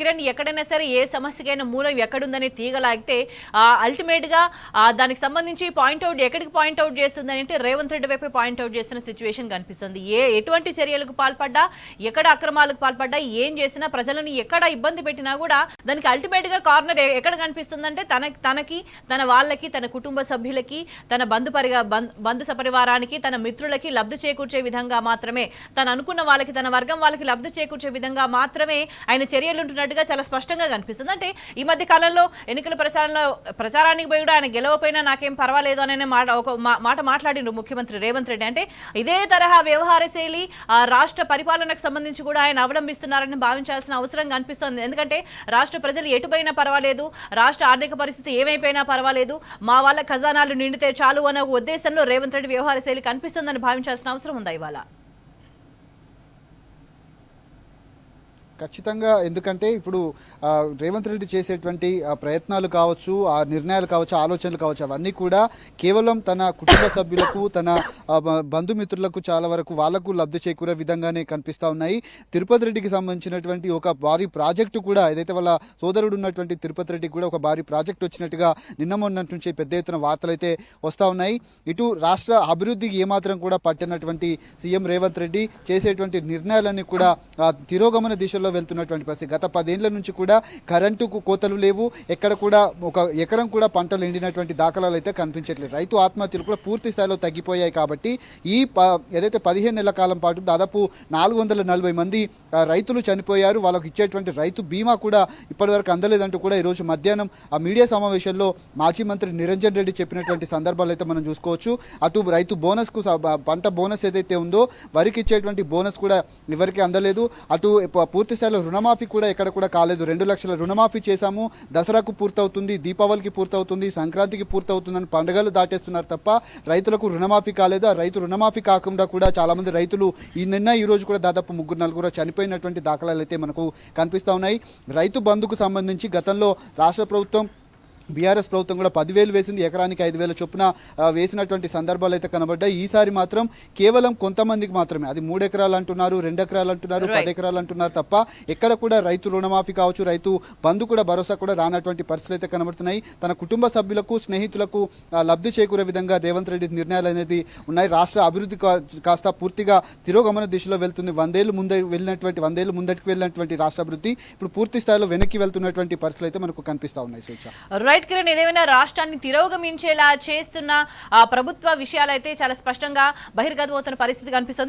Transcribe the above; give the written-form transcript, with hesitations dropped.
కిరణ్ ఎక్కడైనా సరే ఏ సమస్యకైనా మూలం ఎక్కడుందని తీగలాగితే అల్టిమేట్ గా దానికి సంబంధించి పాయింట్అవుట్ ఎక్కడికి పాయింట్అవుట్ చేస్తుందని అంటే రేవంత్ రెడ్డి వైపు పాయింట్అవుట్ చేస్తున్న సిచ్యువేషన్ కనిపిస్తుంది. ఎటువంటి చర్యలకు పాల్పడ్డా, ఎక్కడ అక్రమాలకు పాల్పడ్డా, ఏం చేసినా, ప్రజలను ఎక్కడ ఇబ్బంది పెట్టినా కూడా దానికి అల్టిమేట్ గా కార్నర్ ఎక్కడ కనిపిస్తుందంటే తనకి, తన వాళ్ళకి, తన కుటుంబ సభ్యులకి, తన బంధు సపరివారానికి, తన మిత్రులకి లబ్ధి చేకూర్చే విధంగా మాత్రమే, తను అనుకున్న వాళ్ళకి, తన వర్గం వాళ్ళకి లబ్ధి చేకూర్చే విధంగా మాత్రమే ఆయన చర్యలు చాలా స్పష్టంగా కనిపిస్తుంది. అంటే ఈ మధ్య కాలంలో ఎన్నికల ప్రచారానికి పోయి కూడా ఆయన గెలవపోయినా నాకేం పర్వాలేదు అనే మాట మాట్లాడిండ్రు ముఖ్యమంత్రి రేవంత్ రెడ్డి. అంటే ఇదే తరహా వ్యవహార శైలి రాష్ట్ర పరిపాలనకు సంబంధించి కూడా ఆయన అవలంబిస్తున్నారని భావించాల్సిన అవసరం కనిపిస్తోంది. ఎందుకంటే రాష్ట్ర ప్రజలు ఎటుపోయినా పర్వాలేదు, రాష్ట్ర ఆర్థిక పరిస్థితి ఏమైపోయినా పర్వాలేదు, మా వాళ్ళ ఖజానాలు నిండితే చాలు అనే ఉద్దేశంలో రేవంత్ రెడ్డి వ్యవహార శైలి కనిపిస్తుందని భావించాల్సిన అవసరం ఉందా ఇవాళ? ఖచ్చితంగా. ఎందుకంటే ఇప్పుడు రేవంత్ రెడ్డి చేసేటువంటి ప్రయత్నాలు కావచ్చు, ఆ నిర్ణయాలు కావచ్చు, ఆలోచనలు కావచ్చు, అవన్నీ కూడా కేవలం తన కుటుంబ సభ్యులకు, తన బంధుమిత్రులకు చాలా వరకు వాళ్లకు లబ్ధి చేకూరే విధంగానే కనిపిస్తూ ఉన్నాయి. తిరుపతి రెడ్డికి సంబంధించినటువంటి ఒక భారీ ప్రాజెక్టు కూడా, ఏదైతే వాళ్ళ సోదరుడు ఉన్నటువంటి తిరుపతి రెడ్డికి కూడా ఒక భారీ ప్రాజెక్టు వచ్చినట్టుగా నిన్న మొన్నటి నుంచి పెద్ద ఎత్తున వార్తలు అయితే వస్తూ ఉన్నాయి. ఇటు రాష్ట్ర అభివృద్ధికి ఏమాత్రం కూడా పట్టినటువంటి సీఎం రేవంత్ రెడ్డి చేసేటువంటి నిర్ణయాలన్నీ కూడా తిరోగమన దిశలో వెళ్తున్నటువంటి పరిస్థితి. గత 10 ఏళ్ల నుంచి కూడా కరెంటుకు కోతలు లేవు, ఎక్కడ కూడా ఒక ఎకరం కూడా పంటలు ఎండినటువంటి దాఖలాలు అయితే కనిపించట్లేదు. రైతు ఆత్మహత్యలు కూడా పూర్తి స్థాయిలో తగ్గిపోయాయి. కాబట్టి ఏదైతే 15 నెలల కాలం పాటు దాదాపు 440 మంది రైతులు చనిపోయారు, వాళ్ళకు ఇచ్చేటువంటి రైతు బీమా కూడా ఇప్పటివరకు అందలేదంటూ కూడా ఈరోజు మధ్యాహ్నం ఆ మీడియా సమావేశంలో మాజీ మంత్రి నిరంజన్ రెడ్డి చెప్పినటువంటి సందర్భాలు అయితే మనం చూసుకోవచ్చు. అటు రైతు బోనస్కు, పంట బోనస్ ఏదైతే ఉందో వరికి ఇచ్చేటువంటి బోనస్ కూడా ఎవరికి అందలేదు. అటు పూర్తి స్థాయిలో రుణమాఫీ కూడా ఎక్కడ కూడా కాలేదు. 2 లక్షల రుణమాఫీ చేశాము, దసరాకు పూర్తవుతుంది, దీపావళికి పూర్తవుతుంది, సంక్రాంతికి పూర్తవుతుందని పండుగలు దాటేస్తున్నారు తప్ప రైతులకు రుణమాఫీ కాలేదు. ఆ రైతు రుణమాఫీ కాకుండా కూడా చాలామంది రైతులు ఈ రోజు కూడా దాదాపు 3-4 చనిపోయినటువంటి దాఖలాలు అయితే మనకు కనిపిస్తూ ఉన్నాయి. రైతు బంధుకు సంబంధించి గతంలో రాష్ట్ర ప్రభుత్వం, బీఆర్ఎస్ ప్రభుత్వం కూడా 10,000 వేసింది, ఎకరానికి 5,000 చొప్పున వేసినటువంటి సందర్భాలు అయితే కనబడ్డాయి. ఈసారి మాత్రం కేవలం కొంతమందికి మాత్రమే, అది 3 ఎకరాలు అంటున్నారు, 2 ఎకరాలు అంటున్నారు, 10 ఎకరాలు అంటున్నారు తప్ప ఎక్కడ కూడా రైతు రుణమాఫీ కావచ్చు, రైతు బంధు కూడా భరోసా కూడా రానటువంటి పరిస్థితులు అయితే కనబడుతున్నాయి. తన కుటుంబ సభ్యులకు, స్నేహితులకు లబ్ధి చేకూరే విధంగా రేవంత్ రెడ్డి నిర్ణయాలు అనేది ఉన్నాయి. రాష్ట్ర అభివృద్ధి కాస్త పూర్తిగా తిరోగమన దిశలో వెళ్తుంది. 100 ఏళ్ళు ముందటికి వెళ్ళినటువంటి రాష్ట్ర అభివృద్ధి ఇప్పుడు పూర్తి స్థాయిలో వెనక్కి వెళ్తున్నటువంటి పరిస్థితులు అయితే మనకు కనిపిస్తూ ఉన్నాయి. సూచన కిరణ్, ఏదేమైనా రాష్ట్రాన్ని తిరోగమించేలా చేస్తున్న ప్రభుత్వ విషయాలైతే చాలా స్పష్టంగా బహిర్గతమవుతున్న పరిస్థితి కనిపిస్తుంది.